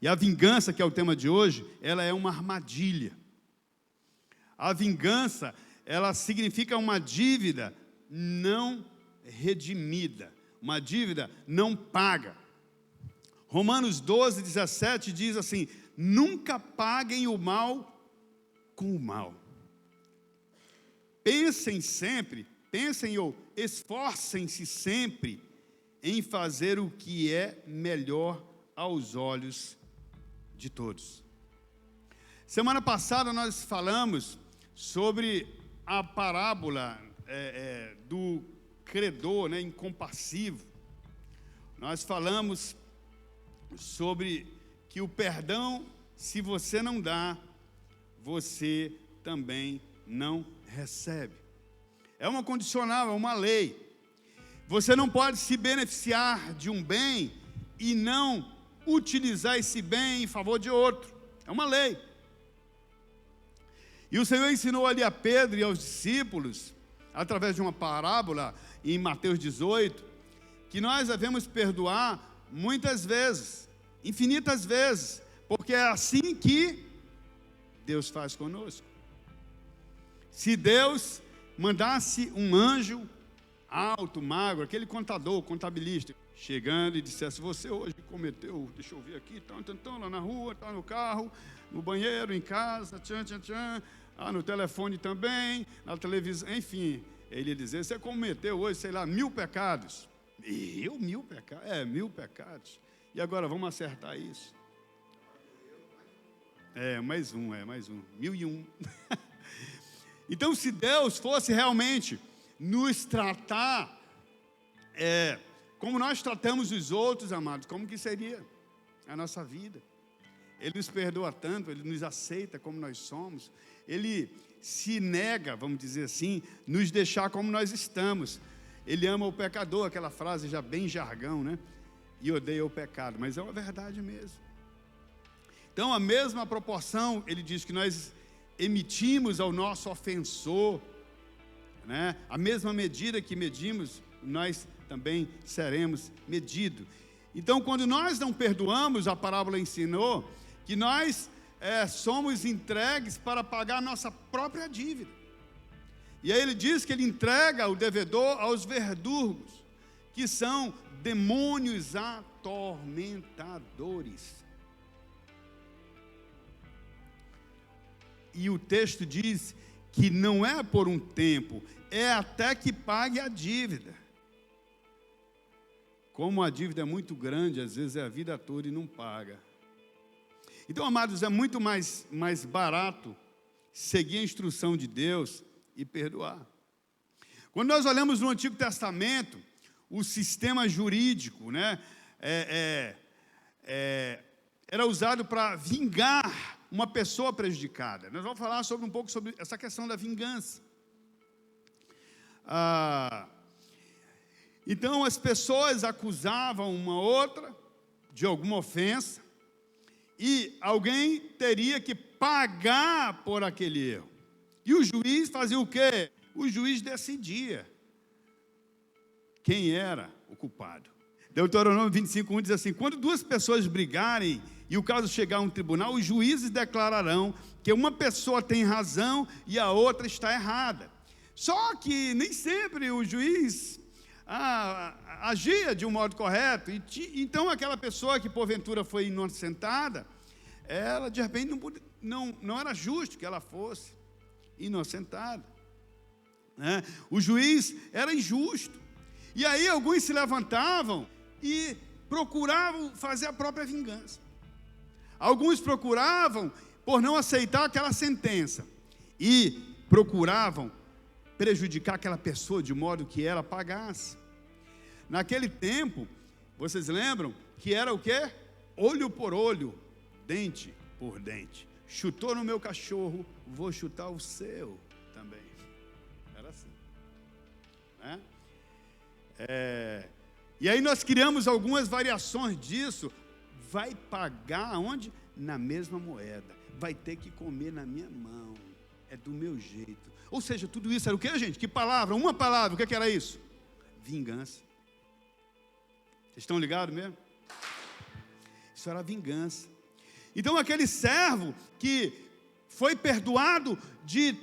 E a vingança, que é o tema de hoje, ela é uma armadilha. A vingança, ela significa uma dívida não redimida, uma dívida não paga. Romanos 12, 17 diz assim: nunca paguem o mal com o mal. Pensem ou esforcem-se sempre em fazer o que é melhor aos olhos de todos. Semana passada nós falamos sobre a parábola do credor, incompassivo. Nós falamos sobre que o perdão, se você não dá, você também não recebe. É uma condicional, é uma lei. Você não pode se beneficiar de um bem e não utilizar esse bem em favor de outro. É uma lei. E o Senhor ensinou ali a Pedro e aos discípulos, através de uma parábola em Mateus 18, que nós devemos perdoar muitas vezes, infinitas vezes, porque é assim que Deus faz conosco. Se Deus mandasse um anjo alto, magro, aquele contador, contabilista, chegando e dissesse: você hoje cometeu, deixa eu ver aqui, lá na rua, no carro, no banheiro, em casa, no telefone também, na televisão, enfim, ele ia dizer: você cometeu hoje, 1000 pecados. E eu, 1000 pecados? 1000 pecados. E agora vamos acertar isso? Mais um. 1001. Então, se Deus fosse realmente nos tratar como nós tratamos os outros, amados, como que seria a nossa vida? Ele nos perdoa tanto, Ele nos aceita como nós somos, Ele se nega, vamos dizer assim, nos deixar como nós estamos. Ele ama o pecador, aquela frase já bem jargão, e odeia o pecado, mas é uma verdade mesmo. Então, a mesma proporção, ele diz que nós emitimos ao nosso ofensor, a mesma medida que medimos, nós também seremos medidos. Então, quando nós não perdoamos, a parábola ensinou que nós somos entregues para pagar a nossa própria dívida. E aí ele diz que ele entrega o devedor aos verdugos, que são demônios atormentadores. E o texto diz que não é por um tempo, é até que pague a dívida. Como a dívida é muito grande, às vezes é a vida toda e não paga. Então, amados, é muito mais barato seguir a instrução de Deus e perdoar. Quando nós olhamos no Antigo Testamento, o sistema jurídico, era usado para vingar uma pessoa prejudicada. Nós vamos falar um pouco sobre essa questão da vingança. Então, as pessoas acusavam uma outra de alguma ofensa e alguém teria que pagar por aquele erro. E o juiz fazia o quê? O juiz decidia quem era o culpado. Deuteronômio 25:1 diz assim: quando duas pessoas brigarem e o caso chegar a um tribunal, os juízes declararão que uma pessoa tem razão e a outra está errada. Só que nem sempre o juiz agia de um modo correto. Então aquela pessoa que porventura foi inocentada, ela de repente não era justo que ela fosse inocentada. O juiz era injusto. E aí alguns se levantavam e procuravam fazer a própria vingança. Alguns procuravam por não aceitar aquela sentença e procuravam prejudicar aquela pessoa de modo que ela pagasse. Naquele tempo, vocês lembram que era o quê? Olho por olho, dente por dente. Chutou no meu cachorro, vou chutar o seu também. Era assim, E aí nós criamos algumas variações disso. Vai pagar aonde? Na mesma moeda. Vai ter que comer na minha mão. É do meu jeito. Ou seja, tudo isso era o que, gente? Que palavra? Uma palavra. O que era isso? Vingança. Vocês estão ligados mesmo? Isso era vingança. Então aquele servo que foi perdoado de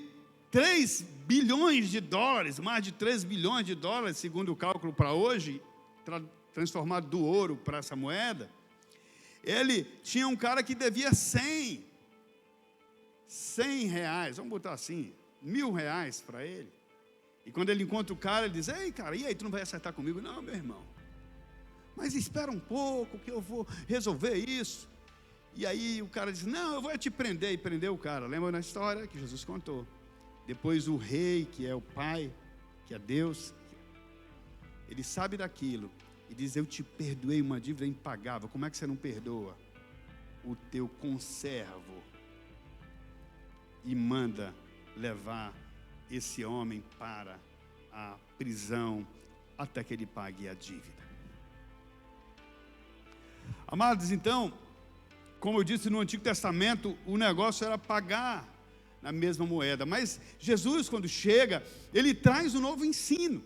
3 bilhões de dólares, mais de 3 bilhões de dólares, segundo o cálculo para hoje, transformado do ouro para essa moeda, ele tinha um cara que devia 100 reais, vamos botar assim, R$1.000 para ele. E quando ele encontra o cara, ele diz: ei, cara, e aí, tu não vai acertar comigo? Não, meu irmão, mas espera um pouco que eu vou resolver isso. E aí o cara diz: não, eu vou te prender. E prendeu o cara. Lembra na história que Jesus contou? Depois o rei, que é o pai, que é Deus, ele sabe daquilo e diz: eu te perdoei uma dívida impagável. Como é que você não perdoa o teu conservo? E manda levar esse homem para a prisão até que ele pague a dívida. Amados, então, como eu disse, no Antigo Testamento o negócio era pagar na mesma moeda, mas Jesus, quando chega, ele traz um novo ensino.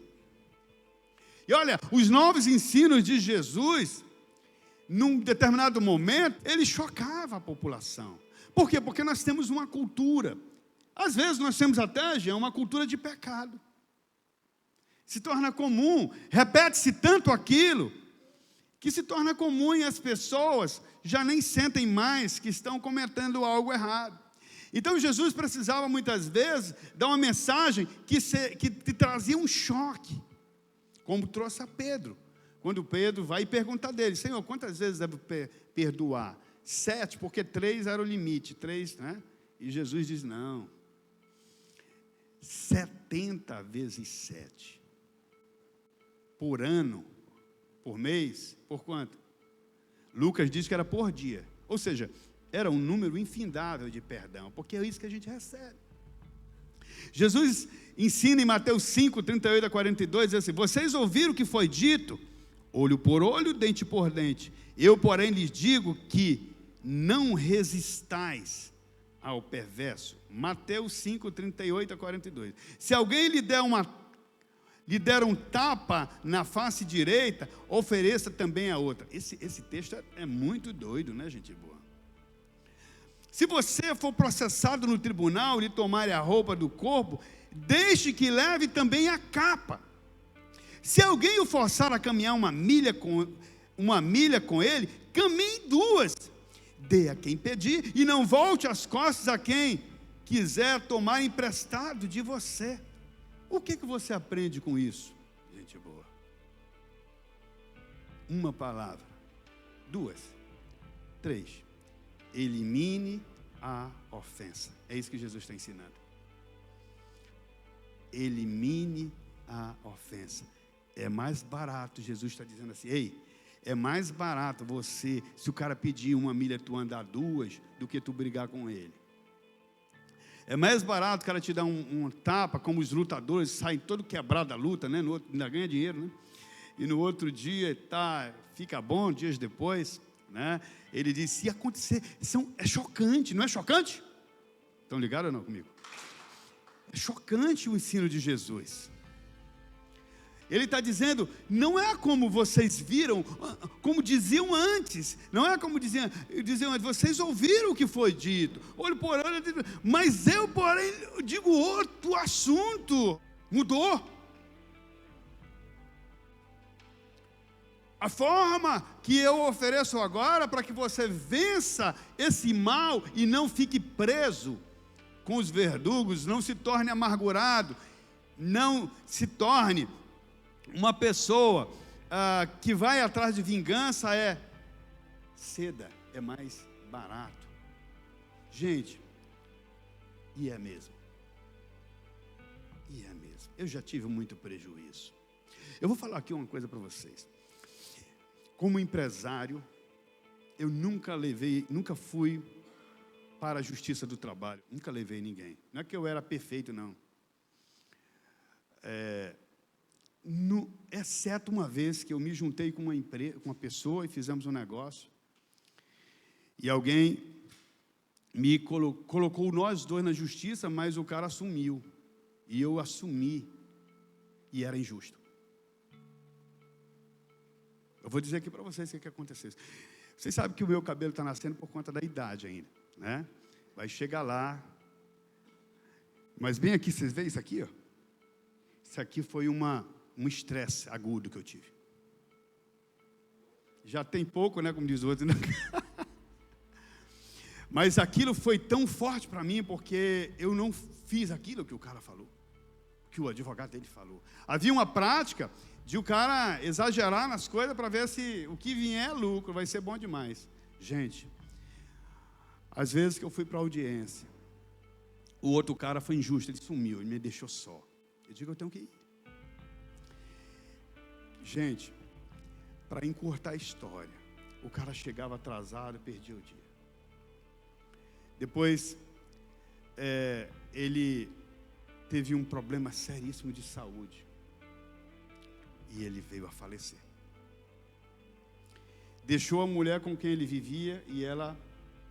E olha, os novos ensinos de Jesus, num determinado momento, ele chocava a população. Por quê? Porque nós temos uma cultura, às vezes nós temos até, já uma cultura de pecado. Se torna comum, repete-se tanto aquilo, que se torna comum e as pessoas já nem sentem mais que estão cometendo algo errado. Então Jesus precisava muitas vezes dar uma mensagem que trazia um choque, como trouxe a Pedro. Quando Pedro vai e pergunta dele: Senhor, quantas vezes devo perdoar? 7, porque 3 era o limite, 3, né? E Jesus diz: não, 70 vezes 7, por ano, por mês, por quanto? Lucas diz que era por dia, ou seja, era um número infindável de perdão, porque é isso que a gente recebe. Jesus ensina em Mateus 5, 38 a 42, diz assim: vocês ouviram o que foi dito, olho por olho, dente por dente. Eu, porém, lhes digo que não resistais ao perverso. Mateus 5, 38 a 42. Se alguém lhe der um tapa na face direita, ofereça também a outra. Esse texto é muito doido, né, gente boa? Se você for processado no tribunal e lhe tomarem a roupa do corpo, deixe que leve também a capa. Se alguém o forçar a caminhar uma milha com ele, caminhe 2. Dê a quem pedir e não volte as costas a quem quiser tomar emprestado de você. O que você aprende com isso, gente boa? Uma palavra, 2, 3. Elimine a ofensa. É isso que Jesus está ensinando. Elimine a ofensa. É mais barato, Jesus está dizendo assim: ei, é mais barato você, se o cara pedir 1 milha, tu andar 2, do que tu brigar com ele. É mais barato o cara te dar um tapa, como os lutadores saem todo quebrado da luta, né? No outro, ainda ganha dinheiro, né? E no outro dia fica bom, dias depois, né? Ele diz: se acontecer, é chocante, não é chocante? Estão ligados ou não comigo? É chocante o ensino de Jesus. Ele está dizendo: não é como vocês viram, como diziam antes, não é como diziam antes, vocês ouviram o que foi dito, olho por olho, mas eu, porém, digo outro assunto, mudou. A forma que eu ofereço agora para que você vença esse mal e não fique preso com os verdugos, não se torne amargurado, não se torne uma pessoa que vai atrás de vingança, ceda, é mais barato. Gente, e é mesmo. Eu já tive muito prejuízo. Eu vou falar aqui uma coisa para vocês. Como empresário, eu nunca fui para a justiça do trabalho. Nunca levei ninguém. Não é que eu era perfeito, não. Exceto uma vez que eu me juntei com uma pessoa e fizemos um negócio. E alguém me colocou nós dois na justiça, mas o cara assumiu. E eu assumi. E era injusto. Eu vou dizer aqui para vocês o que aconteceu. Vocês sabem que o meu cabelo está nascendo por conta da idade ainda, né? Vai chegar lá. Mas bem aqui, vocês veem isso aqui, ó? Isso aqui foi um estresse agudo que eu tive. Já tem pouco, né? Como diz o outro. Né? Mas aquilo foi tão forte para mim, porque eu não fiz aquilo que o cara falou, que o advogado dele falou. Havia uma prática de o cara exagerar nas coisas para ver se o que vier é lucro, vai ser bom demais. Gente, às vezes que eu fui para a audiência, o outro cara foi injusto, ele sumiu, ele me deixou só. Eu digo, eu tenho que ir. Gente, para encurtar a história, o cara chegava atrasado e perdia o dia. Depois, ele teve um problema seríssimo de saúde. E ele veio a falecer. Deixou a mulher com quem ele vivia e ela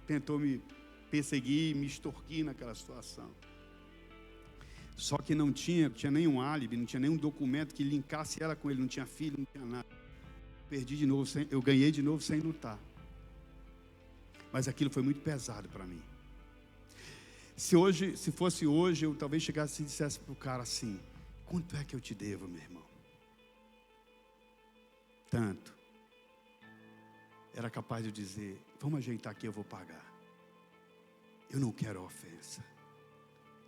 tentou me perseguir, me extorquir naquela situação. Só que não tinha nenhum álibi, não tinha nenhum documento que linkasse ela com ele, não tinha filho, não tinha nada. Perdi de novo, eu ganhei de novo sem lutar. Mas aquilo foi muito pesado para mim. Se fosse hoje, eu talvez chegasse e dissesse para o cara assim: quanto é que eu te devo, meu irmão? Tanto. Era capaz de dizer: vamos ajeitar aqui, eu vou pagar. Eu não quero ofensa.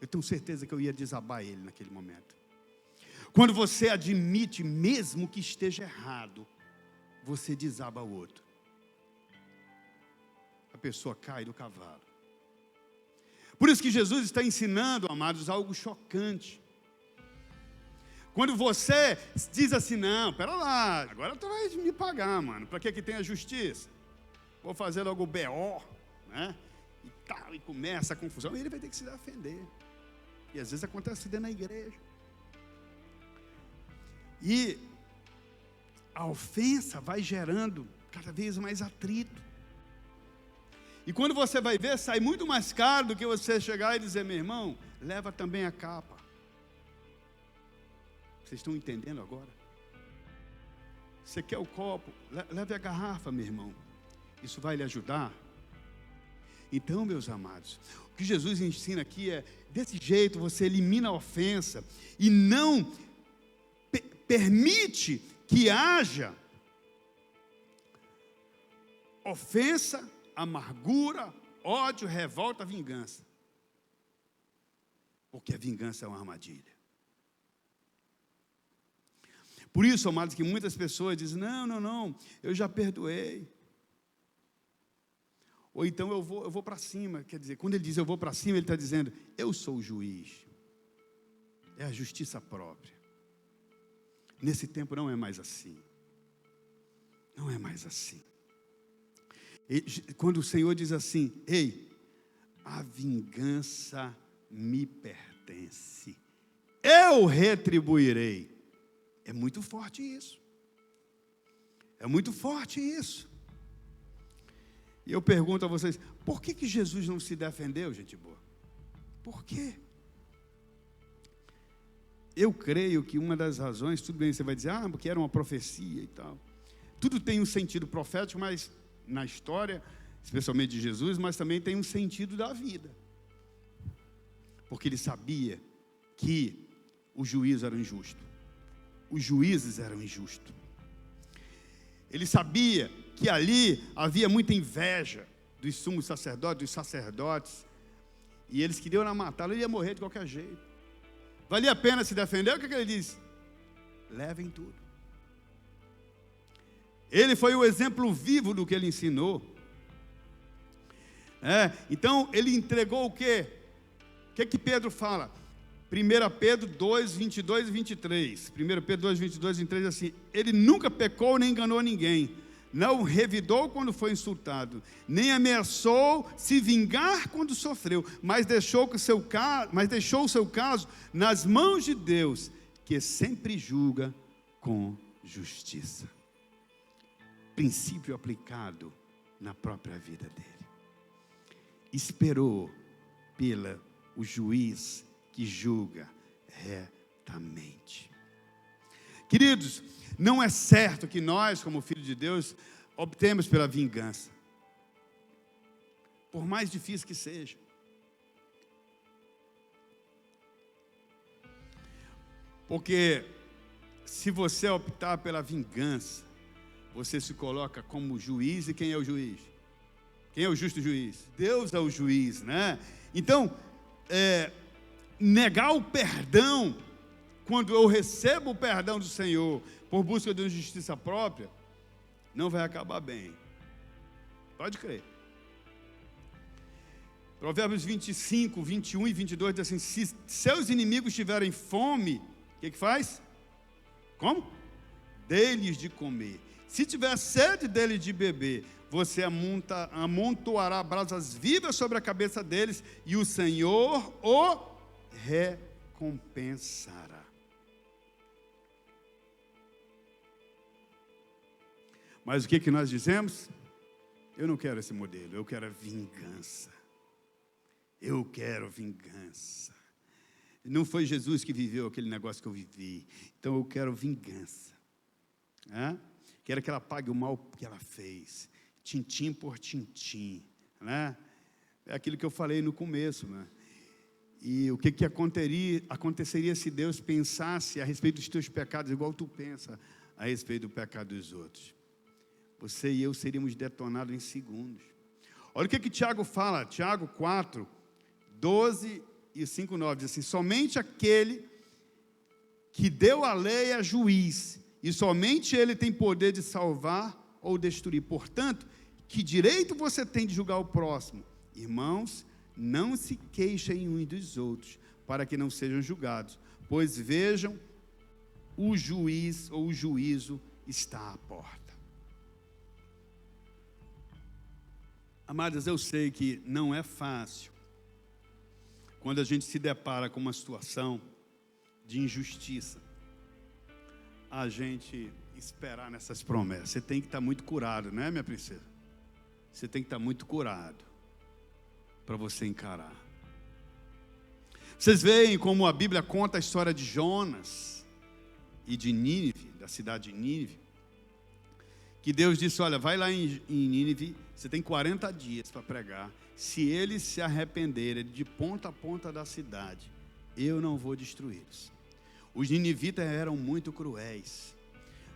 Eu tenho certeza que eu ia desabar ele naquele momento. Quando você admite, mesmo que esteja errado, você desaba o outro. A pessoa cai do cavalo. Por isso que Jesus está ensinando, amados, algo chocante. Quando você diz assim: não, pera lá, agora tu vai me pagar, mano. Para que tem a justiça? Vou fazer logo o BO, né? E tal, e começa a confusão. E ele vai ter que se defender. E às vezes acontece dentro da igreja. E a ofensa vai gerando cada vez mais atrito. E quando você vai ver, sai muito mais caro do que você chegar e dizer: meu irmão, leva também a capa. Vocês estão entendendo agora? Você quer o copo? Leve a garrafa, meu irmão. Isso vai lhe ajudar? Então, meus amados, o que Jesus ensina aqui é: desse jeito você elimina a ofensa e não permite que haja ofensa, amargura, ódio, revolta, vingança. Porque a vingança é uma armadilha. Por isso, amados, que muitas pessoas dizem: não, eu já perdoei. Ou então eu vou para cima. Quer dizer, quando ele diz eu vou para cima, ele está dizendo: eu sou o juiz. É a justiça própria. Nesse tempo não é mais assim. Não é mais assim. E, quando o Senhor diz assim: ei, a vingança me pertence, eu retribuirei. É muito forte isso. É muito forte isso. E eu pergunto a vocês: por que Jesus não se defendeu, gente boa? Por quê? Eu creio que uma das razões, tudo bem, você vai dizer: porque era uma profecia e tal. Tudo tem um sentido profético, mas na história, especialmente de Jesus, mas também tem um sentido da vida. Porque ele sabia que o juízo era injusto. Os juízes eram injustos. Ele sabia que ali havia muita inveja dos sumos sacerdotes, dos sacerdotes, e eles queriam matá-lo, ele ia morrer de qualquer jeito. Valia a pena se defender? O que ele disse? Levem tudo. Ele foi o exemplo vivo do que ele ensinou. Então, ele entregou o quê? O que Pedro fala? 1 Pedro 2, 22 e 23. 1 Pedro 2, 22 e 23 assim: ele nunca pecou nem enganou ninguém, não revidou quando foi insultado, nem ameaçou se vingar quando sofreu, mas deixou o seu caso nas mãos de Deus, que sempre julga com justiça. Princípio aplicado na própria vida dele. Esperou o juiz que julga retamente. Queridos, não é certo que nós, como filhos de Deus, optemos pela vingança, por mais difícil que seja. Porque se você optar pela vingança, você se coloca como juiz, e quem é o juiz? Quem é o justo juiz? Deus é o juiz, né? Então, negar o perdão, quando eu recebo o perdão do Senhor por busca de uma justiça própria, não vai acabar bem. Pode crer. Provérbios 25, 21 e 22 diz assim: se seus inimigos tiverem fome, o que faz? Como? Dê-lhes de comer. Se tiver sede dele de beber, você amontoará brasas vivas sobre a cabeça deles, e o Senhor o recompensará. Mas o que nós dizemos? Eu não quero esse modelo, eu quero a vingança. Eu quero vingança. Não foi Jesus que viveu aquele negócio que eu vivi, então eu quero vingança. Quero que ela pague o mal que ela fez, tintim por tintim, né? É aquilo que eu falei no começo, né? E o que aconteceria se Deus pensasse a respeito dos teus pecados igual tu pensa a respeito do pecado dos outros? Você e eu seríamos detonados em segundos. Olha o que Tiago fala, Tiago 4, 12 e 5, 9, diz assim: somente aquele que deu a lei é juiz, e somente ele tem poder de salvar ou destruir. Portanto, que direito você tem de julgar o próximo? Irmãos, não se queixem uns dos outros, para que não sejam julgados, pois vejam, o juiz ou o juízo está à porta. Amadas, eu sei que não é fácil quando a gente se depara com uma situação de injustiça, a gente esperar nessas promessas. Você tem que estar muito curado, não é, minha princesa? Você tem que estar muito curado para você encarar. Vocês veem como a Bíblia conta a história de Jonas e de Nínive, da cidade de Nínive, que Deus disse: olha, vai lá em Nínive, você tem 40 dias para pregar. Se eles se arrependerem de ponta a ponta da cidade, eu não vou destruí-los. Os ninivitas eram muito cruéis.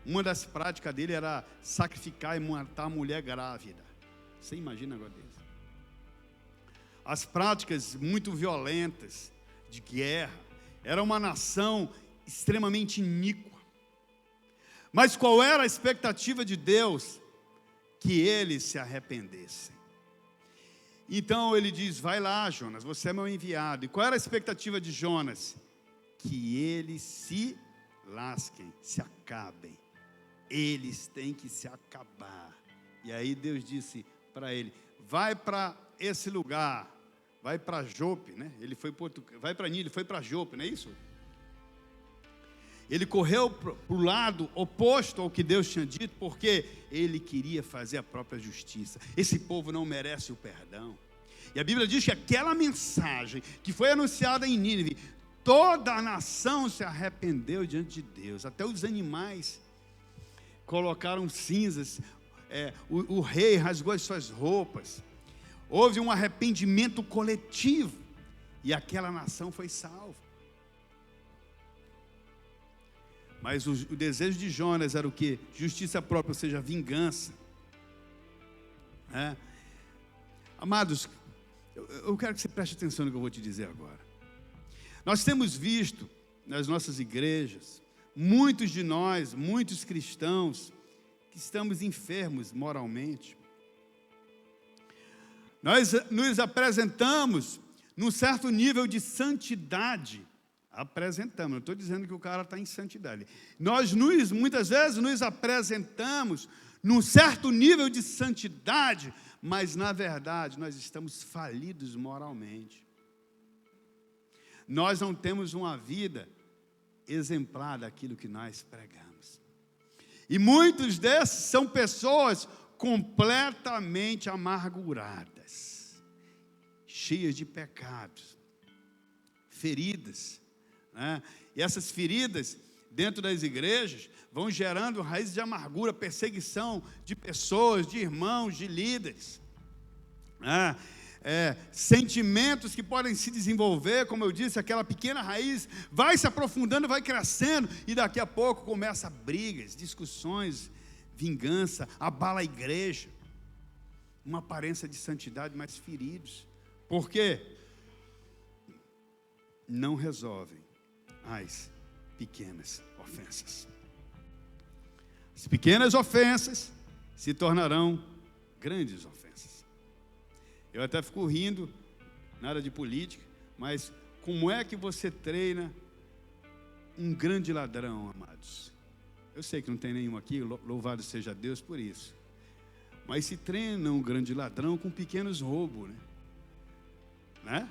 Uma das práticas dele era sacrificar e matar a mulher grávida. Você imagina agora disso? As práticas muito violentas de guerra. Era uma nação extremamente iníqua. Mas qual era a expectativa de Deus? Que eles se arrependessem. Então ele diz: vai lá, Jonas, você é meu enviado. E qual era a expectativa de Jonas? Que eles se lasquem, se acabem. Eles têm que se acabar. E aí Deus disse para ele: vai para esse lugar, vai para Jope, né? Ele foi vai para Nínive, ele foi para Jope, não é isso? Ele correu para o lado oposto ao que Deus tinha dito, porque ele queria fazer a própria justiça. Esse povo não merece o perdão. E a Bíblia diz que aquela mensagem que foi anunciada em Nínive, toda a nação se arrependeu diante de Deus. Até os animais colocaram cinzas. O rei rasgou as suas roupas. Houve um arrependimento coletivo. E aquela nação foi salva. Mas o desejo de Jonas era o quê? Justiça própria, ou seja, vingança. Amados, eu quero que você preste atenção no que eu vou te dizer agora. Nós temos visto nas nossas igrejas, muitos de nós, muitos cristãos, que estamos enfermos moralmente. Nós nos apresentamos num certo nível de santidade. Apresentamos, não estou dizendo que o cara está em santidade. Nós muitas vezes nos apresentamos num certo nível de santidade, mas na verdade nós estamos falidos moralmente. Nós não temos uma vida exemplar daquilo que nós pregamos. E muitos desses são pessoas completamente amarguradas, cheias de pecados, feridas, né? E essas feridas dentro das igrejas vão gerando raízes de amargura, perseguição de pessoas, de irmãos, de líderes. Sentimentos que podem se desenvolver, como eu disse, aquela pequena raiz vai se aprofundando, vai crescendo, e daqui a pouco começa brigas, discussões, vingança, abala a igreja, uma aparência de santidade, mas feridos. Por quê? Não resolvem as pequenas ofensas. As pequenas ofensas se tornarão grandes ofensas. Eu até fico rindo, nada de política, mas como é que você treina um grande ladrão, amados? Eu sei que não tem nenhum aqui, louvado seja Deus por isso. Mas se treina um grande ladrão com pequenos roubos, né?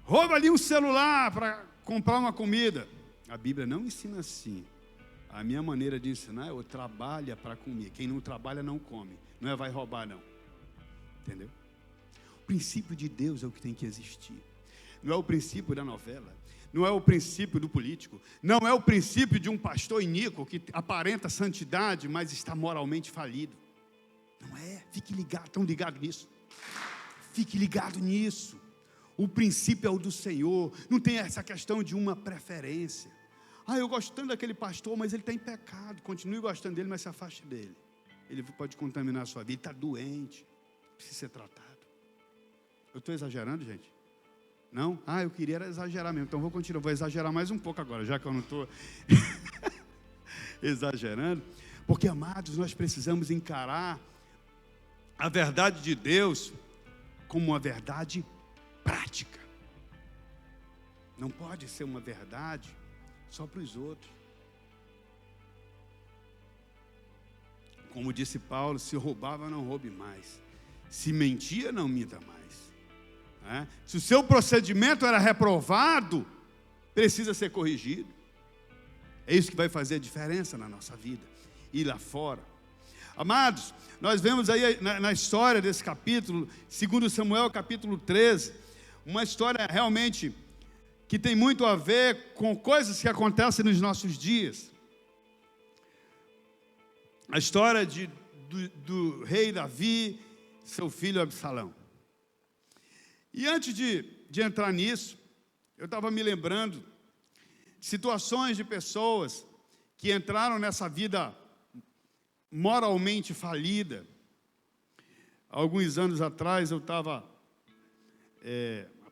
Rouba ali um celular para comprar uma comida. A Bíblia não ensina assim. A minha maneira de ensinar é: trabalha para comer. Quem não trabalha não come. Não é vai roubar, não. Entendeu? O princípio de Deus é o que tem que existir. Não é o princípio da novela. Não é o princípio do político. Não é o princípio de um pastor iníquo que aparenta santidade, mas está moralmente falido. Não é. Fique ligado, estão ligados nisso. Fique ligado nisso. O princípio é o do Senhor. Não tem essa questão de uma preferência. Eu gosto tanto daquele pastor, mas ele está em pecado. Continue gostando dele, mas se afaste dele. Ele pode contaminar a sua vida. Ele está doente, precisa ser tratado. Eu estou exagerando, gente? Não? Eu queria era exagerar mesmo. Então vou continuar, vou exagerar mais um pouco agora, já que eu não estou exagerando. Porque, amados, nós precisamos encarar a verdade de Deus como uma verdade prática. Não pode ser uma verdade só para os outros. Como disse Paulo: se roubava, não roube mais. Se mentia, não minta mais. Se o seu procedimento era reprovado, precisa ser corrigido. É isso que vai fazer a diferença na nossa vida e lá fora. Amados, nós vemos aí na história desse capítulo, 2 Samuel capítulo 13, uma história realmente que tem muito a ver com coisas que acontecem nos nossos dias. A história do rei Davi, seu filho Absalão. E antes de entrar nisso, eu estava me lembrando de situações de pessoas que entraram nessa vida moralmente falida. Alguns anos atrás eu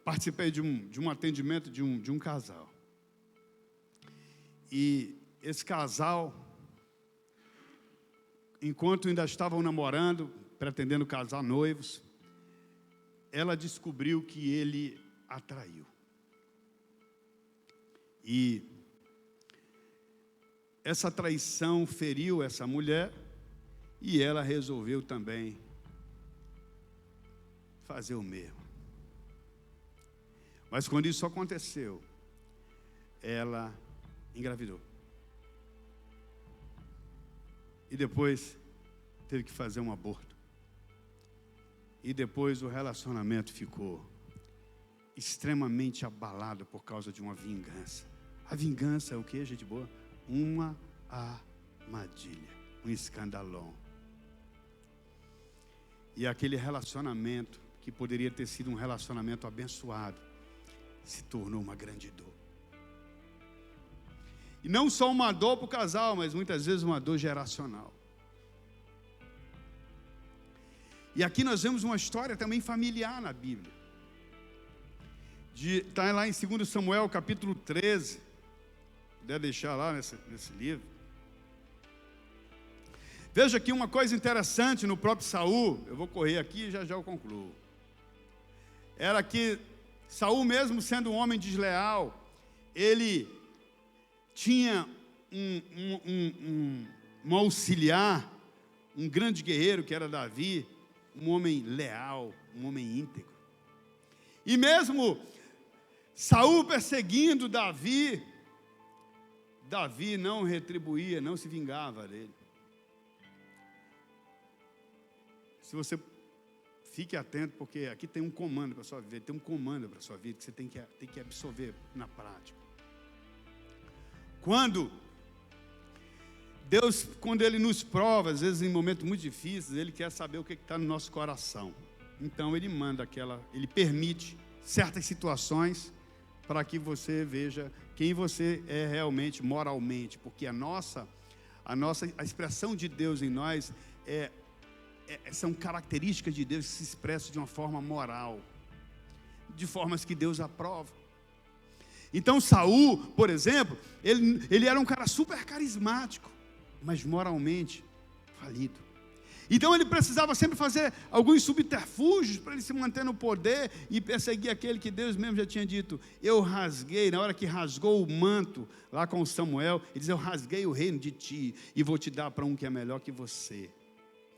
participei de um atendimento de um casal. E esse casal, enquanto ainda estavam namorando, pretendendo casar noivos, ela descobriu que ele a traiu. E essa traição feriu essa mulher, e ela resolveu também fazer o mesmo. Mas quando isso aconteceu, ela engravidou. E depois teve que fazer um aborto. E depois o relacionamento ficou extremamente abalado por causa de uma vingança. A vingança é o que, gente boa? Uma armadilha, um escandalão. E aquele relacionamento, que poderia ter sido um relacionamento abençoado, se tornou uma grande dor. E não só uma dor para o casal, mas muitas vezes uma dor geracional. E aqui nós vemos uma história também familiar na Bíblia. Está lá em 2 Samuel capítulo 13. Puder deixar lá nesse livro. Veja aqui uma coisa interessante no próprio Saul. Eu vou correr aqui e já eu concluo. Era que Saul, mesmo sendo um homem desleal, ele tinha um auxiliar, um grande guerreiro que era Davi, um homem leal, um homem íntegro. E mesmo Saul perseguindo Davi, Davi não retribuía, não se vingava dele. Se você fique atento, porque aqui tem um comando para a sua vida, tem um comando para a sua vida que você tem que absorver na prática. Quando Deus, quando Ele nos prova, às vezes em momentos muito difíceis, Ele quer saber o que está no nosso coração. Então Ele manda Ele permite certas situações para que você veja quem você é realmente, moralmente, porque a expressão de Deus em nós são características de Deus que se expressam de uma forma moral, de formas que Deus aprova. Então Saul, por exemplo, ele era um cara super carismático, mas moralmente falido. Então ele precisava sempre fazer alguns subterfúgios para ele se manter no poder e perseguir aquele que Deus mesmo já tinha dito: eu rasguei, na hora que rasgou o manto lá com Samuel, ele diz: eu rasguei o reino de ti e vou te dar para um que é melhor que você.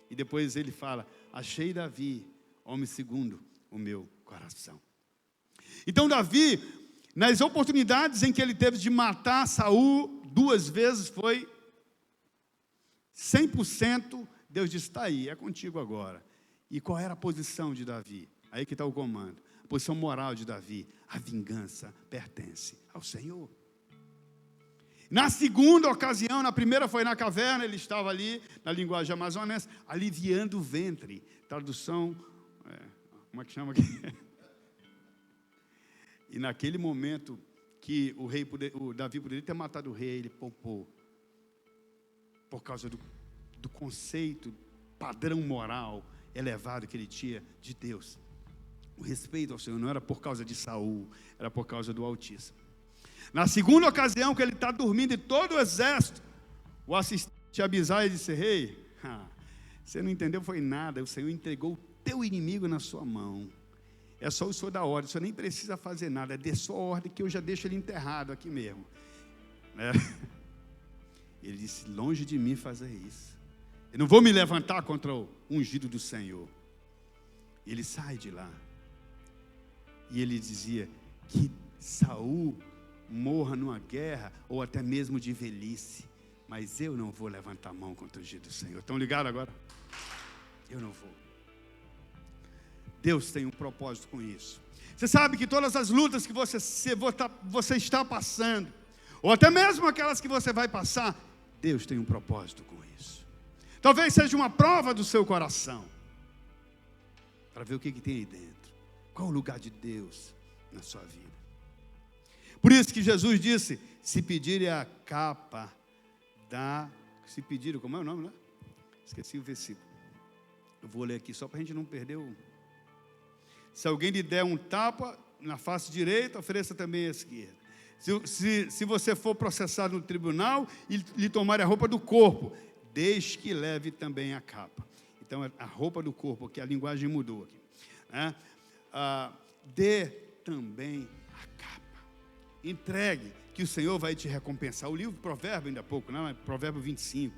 E depois ele fala: achei Davi, homem segundo o meu coração. Então Davi, nas oportunidades em que ele teve de matar Saul 2 vezes, foi 100%. Deus disse: está aí, é contigo agora. E qual era a posição de Davi? Aí que está o comando. A posição moral de Davi: a vingança pertence ao Senhor. Na segunda ocasião, na primeira foi na caverna, ele estava ali, na linguagem amazonense, aliviando o ventre. Tradução, como é que chama aqui? E naquele momento que o Davi poderia ter matado o rei, ele poupou. Por causa do conceito, padrão moral elevado que ele tinha de Deus. O respeito ao Senhor não era por causa de Saul, era por causa do Altíssimo. Na segunda ocasião que ele está dormindo e todo o exército, o assistente Abisai disse: rei, você não entendeu, foi nada, o Senhor entregou o teu inimigo na sua mão. É só o Senhor dar ordem, o Senhor nem precisa fazer nada, dê só ordem que eu já deixo ele enterrado aqui mesmo. Ele disse: longe de mim fazer isso. Eu não vou me levantar contra o ungido do Senhor. Ele sai de lá. E ele dizia: que Saul morra numa guerra, ou até mesmo de velhice, mas eu não vou levantar a mão contra o ungido do Senhor. Estão ligados agora? Eu não vou. Deus tem um propósito com isso. Você sabe que todas as lutas que você está passando, ou até mesmo aquelas que você vai passar, Deus tem um propósito com isso. Talvez seja uma prova do seu coração, para ver o que tem aí dentro. Qual o lugar de Deus na sua vida? Por isso que Jesus disse: se pedirem a capa se pedirem, como é o nome, né? Esqueci o versículo. Eu vou ler aqui só para a gente não perder o... Se alguém lhe der um tapa na face direita, ofereça também a esquerda. Se você for processado no tribunal e lhe tomarem a roupa do corpo, deixe que leve também a capa. Então, a roupa do corpo, que a linguagem mudou aqui, né? Dê também a capa. Entregue, que o Senhor vai te recompensar. O livro Provérbio, ainda há pouco, né? Provérbio 25.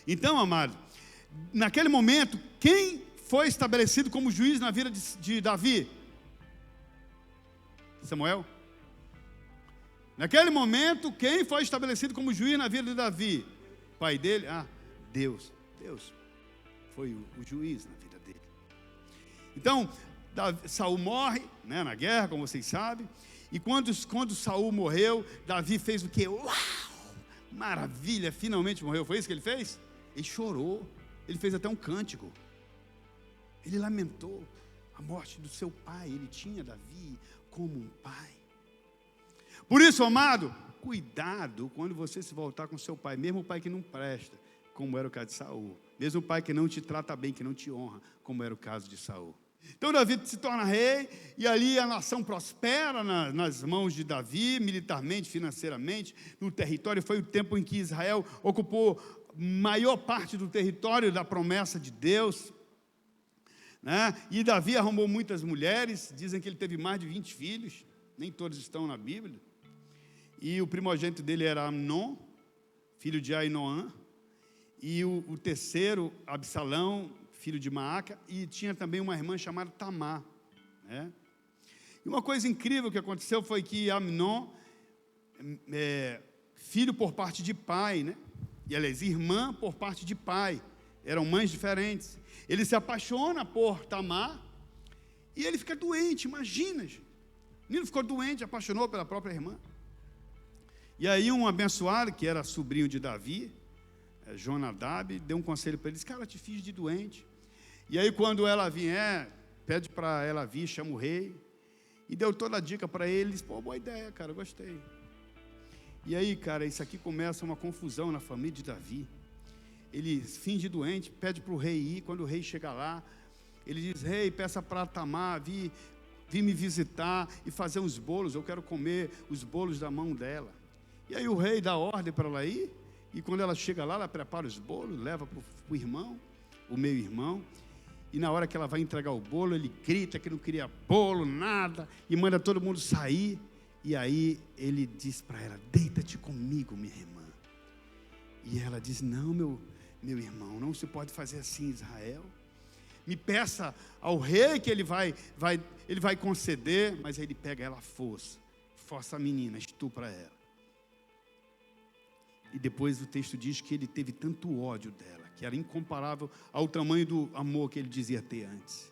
Então, amado, naquele momento, quem foi estabelecido como juiz na vida de Davi? Samuel. Naquele momento, quem foi estabelecido como juiz na vida de Davi? Pai dele? Deus. Deus foi o juiz na vida dele. Então, Saul morre, né, na guerra, como vocês sabem. E quando Saul morreu, Davi fez o quê? Uau! Maravilha, finalmente morreu. Foi isso que ele fez? Ele chorou. Ele fez até um cântico. Ele lamentou a morte do seu pai. Ele tinha Davi como um pai. Por isso, amado, cuidado quando você se voltar com seu pai, mesmo o pai que não presta, como era o caso de Saul, mesmo o pai que não te trata bem, que não te honra, como era o caso de Saul. Então Davi se torna rei, e ali a nação prospera nas mãos de Davi, militarmente, financeiramente, no território. Foi o tempo em que Israel ocupou maior parte do território da promessa de Deus, né? E Davi arrumou muitas mulheres, dizem que ele teve mais de 20 filhos, nem todos estão na Bíblia. E o primogênito dele era Amnon, filho de Ainoã, e o terceiro, Absalão, filho de Maaca, e tinha também uma irmã chamada Tamar, né? E uma coisa incrível que aconteceu foi que Amnon, filho por parte de pai, né? E aliás, irmã por parte de pai, eram mães diferentes. Ele se apaixona por Tamar e ele fica doente, imagina, gente. O menino ficou doente, apaixonou pela própria irmã. E aí um abençoado, que era sobrinho de Davi, Jonadab, deu um conselho para ele, disse, cara, te fiz de doente. E aí quando ela vier, pede para ela vir, chama o rei, e deu toda a dica para ele, disse, pô, boa ideia, cara, gostei. E aí, cara, isso aqui começa uma confusão na família de Davi. Ele finge doente, pede para o rei ir, quando o rei chega lá, ele diz, rei, peça para Tamar vir me visitar e fazer uns bolos, eu quero comer os bolos da mão dela. E aí o rei dá ordem para ela ir, e quando ela chega lá, ela prepara os bolos, leva para o irmão, o meio-irmão, e na hora que ela vai entregar o bolo, ele grita que não queria bolo, nada, e manda todo mundo sair. E aí ele diz para ela, deita-te comigo, minha irmã. E ela diz, não, meu irmão, não se pode fazer assim, Israel. Me peça ao rei que ele vai conceder, mas aí ele pega ela à força a menina, estupra ela. E depois o texto diz que ele teve tanto ódio dela, que era incomparável ao tamanho do amor que ele dizia ter antes.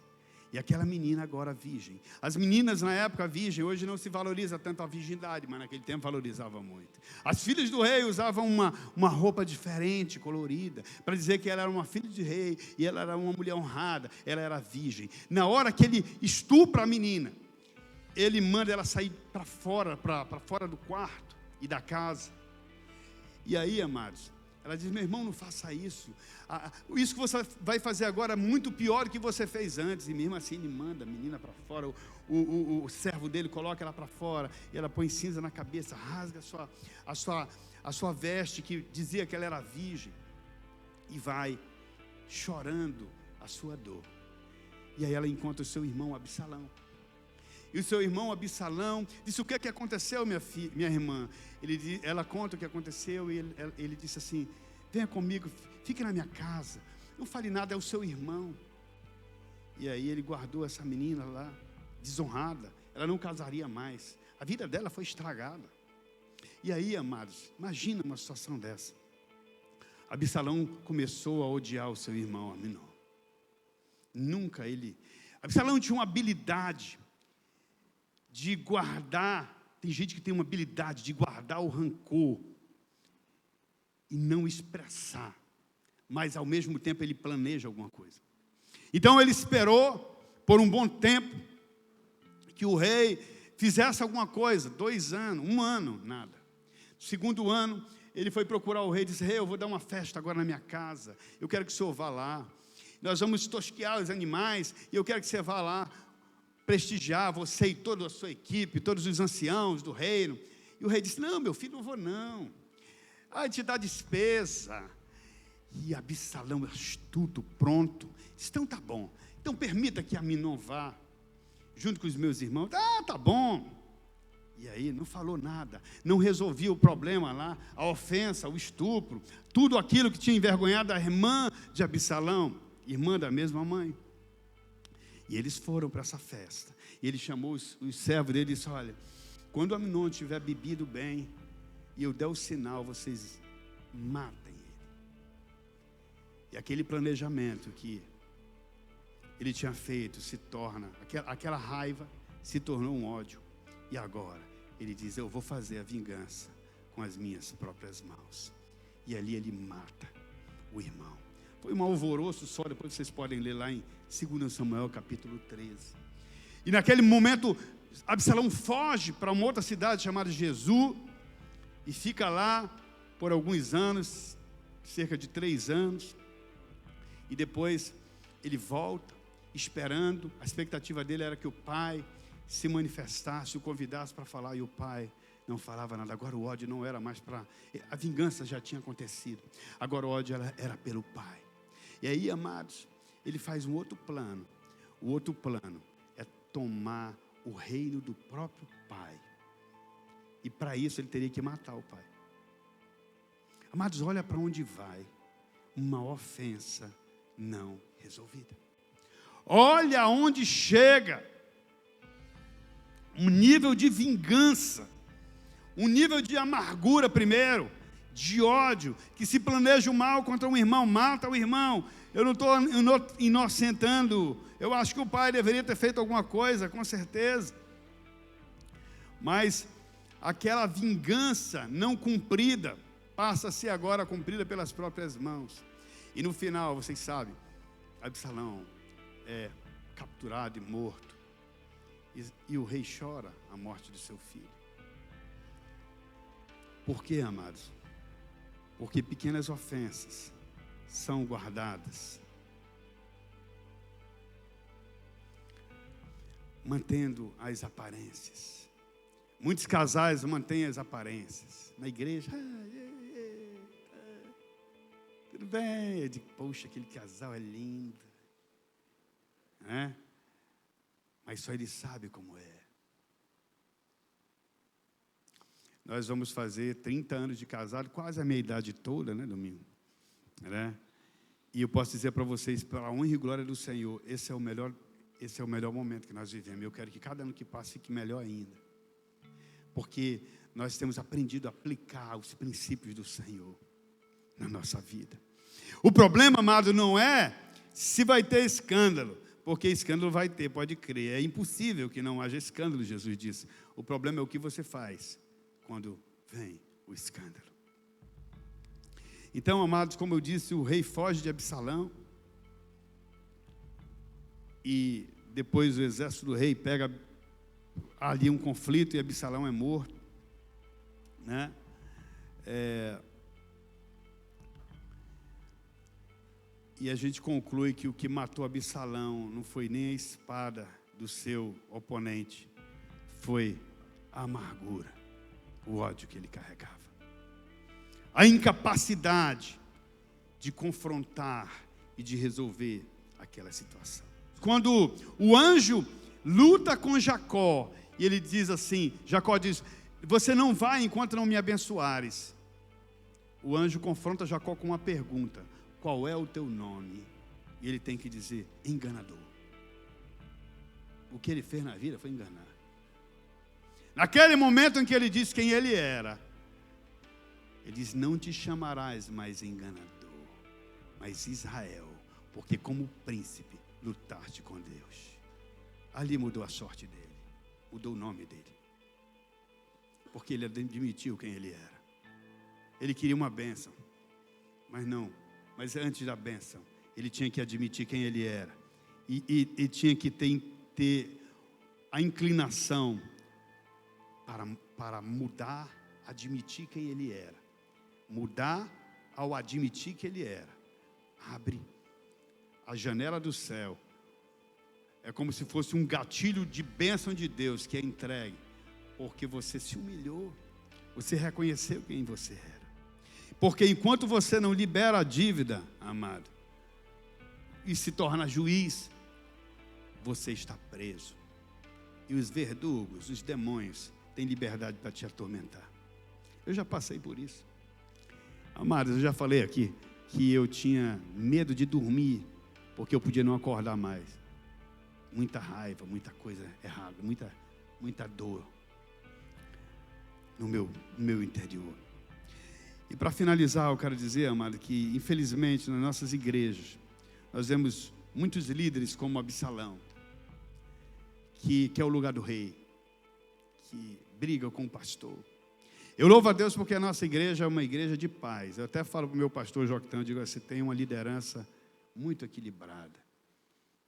E aquela menina agora virgem. As meninas na época virgem, hoje não se valoriza tanto a virgindade, mas naquele tempo valorizava muito. As filhas do rei usavam uma roupa diferente, colorida, para dizer que ela era uma filha de rei, e ela era uma mulher honrada, ela era virgem. Na hora que ele estupra a menina, ele manda ela sair para fora do quarto e da casa. E aí, amados, ela diz, meu irmão, não faça isso. Isso que você vai fazer agora é muito pior do que você fez antes. E mesmo assim ele manda a menina para fora. O servo dele coloca ela para fora. E ela põe cinza na cabeça, rasga a sua veste, que dizia que ela era virgem. E vai chorando a sua dor. E aí ela encontra o seu irmão Absalão. E o seu irmão Absalão disse, o que é que aconteceu, minha irmã? Ela conta o que aconteceu e ele disse assim, venha comigo, fique na minha casa, não fale nada, é o seu irmão. E aí ele guardou essa menina lá, desonrada, ela não casaria mais, a vida dela foi estragada. E aí, amados, imagina uma situação dessa. Absalão começou a odiar o seu irmão Aminon. Absalão tinha uma habilidade de guardar, tem gente que tem uma habilidade de guardar o rancor e não expressar, mas ao mesmo tempo ele planeja alguma coisa. Então ele esperou por um bom tempo que o rei fizesse alguma coisa, 2 anos, 1 ano, nada. No 2º ano, ele foi procurar o rei e disse, rei, eu vou dar uma festa agora na minha casa, eu quero que o senhor vá lá, nós vamos tosquear os animais, e eu quero que você vá lá, prestigiar você e toda a sua equipe, todos os anciãos do reino. E o rei disse, não, meu filho, não vou não, te dá despesa. E Absalão, astuto, pronto, disse, então tá bom, então permita que Aminon vá, junto com os meus irmãos. Tá bom. E aí não falou nada, não resolvia o problema lá, a ofensa, o estupro, tudo aquilo que tinha envergonhado a irmã de Absalão, irmã da mesma mãe. E eles foram para essa festa. E ele chamou os servos dele e disse, olha, quando Aminon tiver bebido bem, e eu der o sinal, vocês matem ele. E aquele planejamento que ele tinha feito se torna, aquela raiva se tornou um ódio. E agora, ele diz, eu vou fazer a vingança com as minhas próprias mãos. E ali ele mata o irmão. Foi um alvoroço só, depois vocês podem ler lá em 2 Samuel, capítulo 13. E naquele momento, Absalão foge para uma outra cidade chamada Jesus, e fica lá por alguns anos, cerca de 3 anos, e depois ele volta, esperando, a expectativa dele era que o pai se manifestasse, o convidasse para falar, e o pai não falava nada. Agora o ódio não era mais para... A vingança já tinha acontecido, agora o ódio era pelo pai. E aí, amados, ele faz um outro plano. O outro plano é tomar o reino do próprio pai. E para isso ele teria que matar o pai. Amados, olha para onde vai uma ofensa não resolvida. Olha onde chega um nível de vingança, um nível de amargura primeiro, de ódio, que se planeja o mal contra um irmão, mata o irmão. Eu não estou inocentando, eu acho que o pai deveria ter feito alguma coisa, com certeza. Mas aquela vingança não cumprida passa a ser agora cumprida pelas próprias mãos. E no final, vocês sabem, Absalão é capturado e morto. E o rei chora a morte do seu filho. Por quê, amados? Porque pequenas ofensas são guardadas, mantendo as aparências. Muitos casais mantêm as aparências. Na igreja, tudo bem. Eu digo, poxa, aquele casal é lindo, né? Mas só ele sabe como é. Nós vamos fazer 30 anos de casado, quase a minha idade toda, né, domingo? Né? E eu posso dizer para vocês, pela honra e glória do Senhor, esse é o melhor momento que nós vivemos. Eu quero que cada ano que passa fique melhor ainda. Porque nós temos aprendido a aplicar os princípios do Senhor na nossa vida. O problema, amado, não é se vai ter escândalo, porque escândalo vai ter, pode crer. É impossível que não haja escândalo, Jesus disse. O problema é o que você faz quando vem o escândalo. Então, amados, como eu disse, o rei foge de Absalão. E depois o exército do rei pega ali um conflito e Absalão é morto, né? E a gente conclui que o que matou Absalão não foi nem a espada do seu oponente, foi a amargura, o ódio que ele carregava, a incapacidade de confrontar e de resolver aquela situação. Quando o anjo luta com Jacó, e ele diz assim, Jacó diz, você não vai enquanto não me abençoares. O anjo confronta Jacó com uma pergunta, qual é o teu nome? E ele tem que dizer, enganador. O que ele fez na vida foi enganar. Naquele momento em que ele disse quem ele era, ele diz, não te chamarás mais enganador, mas Israel, porque como príncipe lutaste com Deus. Ali mudou a sorte dele, mudou o nome dele, porque ele admitiu quem ele era. Ele queria uma bênção, mas antes da bênção, ele tinha que admitir quem ele era, e tinha que ter a inclinação para mudar, admitir quem ele era. Mudar ao admitir que ele era, abre a janela do céu. É como se fosse um gatilho de bênção de Deus que é entregue, porque você se humilhou, você reconheceu quem você era. Porque enquanto você não libera a dívida, amado, e se torna juiz, você está preso. E os verdugos, os demônios, têm liberdade para te atormentar. Eu já passei por isso. Amados, eu já falei aqui que eu tinha medo de dormir, porque eu podia não acordar mais. Muita raiva, muita coisa errada, muita dor no meu interior. E para finalizar, eu quero dizer, amado, que infelizmente nas nossas igrejas, nós vemos muitos líderes como Absalão, que é o lugar do rei, que briga com o pastor. Eu louvo a Deus porque a nossa igreja é uma igreja de paz. Eu até falo para o meu pastor Joctão, eu digo, você tem uma liderança muito equilibrada,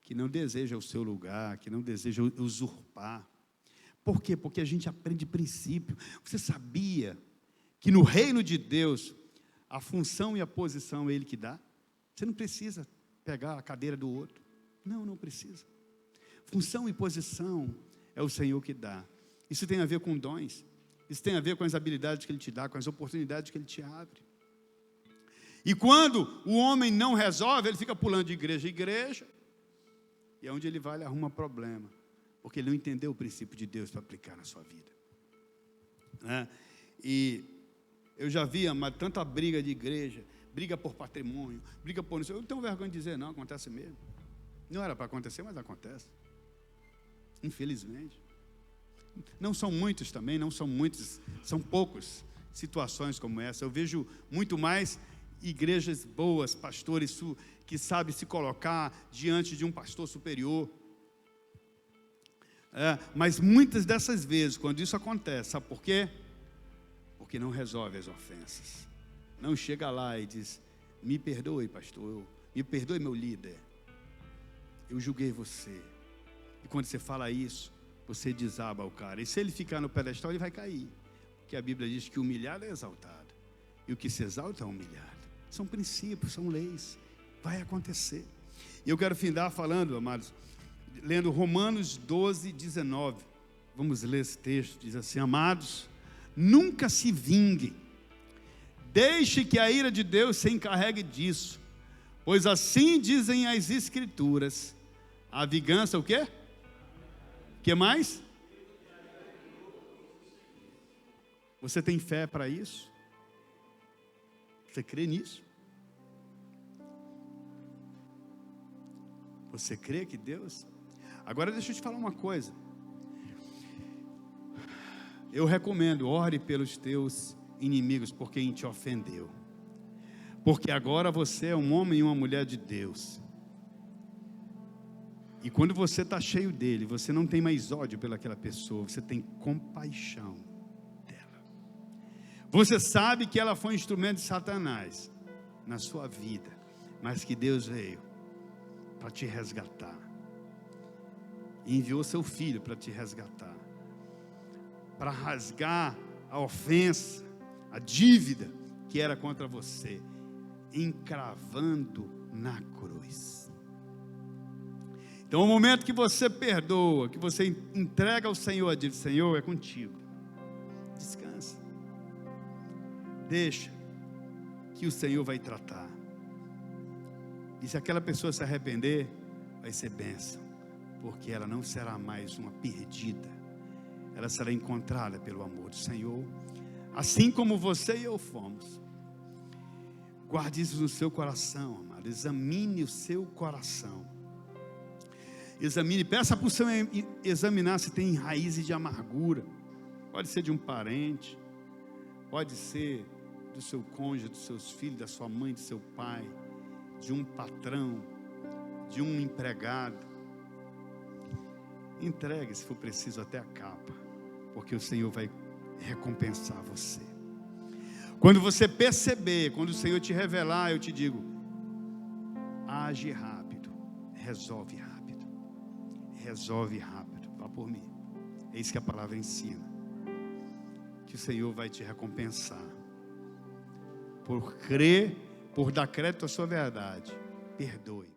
que não deseja o seu lugar, que não deseja usurpar. Por quê? Porque a gente aprende princípio. Você sabia que no reino de Deus, a função e a posição é Ele que dá? Você não precisa pegar a cadeira do outro. Não precisa. Função e posição é o Senhor que dá. Isso tem a ver com dons. Isso tem a ver com as habilidades que Ele te dá, com as oportunidades que Ele te abre. E quando o homem não resolve, ele fica pulando de igreja em igreja, e aonde ele vai, ele arruma problema, porque ele não entendeu o princípio de Deus para aplicar na sua vida, né? E eu já vi, amado, tanta briga de igreja, briga por patrimônio, briga por isso. Eu não tenho vergonha de dizer, não, acontece mesmo. Não era para acontecer, mas acontece, infelizmente. Não são muitos também, não são muitos, são poucas situações como essa. Eu vejo muito mais igrejas boas, pastores que sabem se colocar diante de um pastor superior. Mas muitas dessas vezes, quando isso acontece, sabe por quê? porque não resolve as ofensas. Não chega lá e diz: me perdoe, pastor, me perdoe, meu líder, eu julguei você. E quando você fala isso, você desaba o cara. E se ele ficar no pedestal, ele vai cair. Porque a Bíblia diz que o humilhado é exaltado, e o que se exalta é humilhado. São princípios, são leis. Vai acontecer. E eu quero findar falando, amados, lendo Romanos 12, 19. Vamos ler esse texto. Diz assim: amados, nunca se vinguem, deixe que a ira de Deus se encarregue disso, pois assim dizem as Escrituras: a vingança, o quê? O que mais? Você tem fé para isso? Você crê nisso? Você crê que Deus... Agora deixa eu te falar uma coisa. Eu recomendo, ore pelos teus inimigos, por quem te ofendeu. Porque agora você é um homem e uma mulher de Deus. E quando você está cheio dele, você não tem mais ódio pelaquela pessoa, você tem compaixão dela. Você sabe que ela foi um instrumento de Satanás na sua vida, mas que Deus veio para te resgatar. E enviou seu filho para te resgatar, para rasgar a ofensa, a dívida que era contra você, encravando na cruz. Então, o momento que você perdoa, que você entrega ao Senhor, diz: Senhor, é contigo. Descansa. Deixa que o Senhor vai tratar. E se aquela pessoa se arrepender, vai ser bênção, porque ela não será mais uma perdida, ela será encontrada pelo amor do Senhor, assim como você e eu fomos. Guarde isso no seu coração, amado. Examine o seu coração. Examine, peça para o Senhor examinar se tem raízes de amargura. Pode ser de um parente, pode ser do seu cônjuge, dos seus filhos, da sua mãe, do seu pai, de um patrão, de um empregado. Entregue, se for preciso, até a capa, porque o Senhor vai recompensar você. Quando você perceber, quando o Senhor te revelar, eu te digo: age rápido, resolve rápido. Resolve rápido, vá por mim. É isso que a palavra ensina. Que o Senhor vai te recompensar por crer, por dar crédito à sua verdade. Perdoe.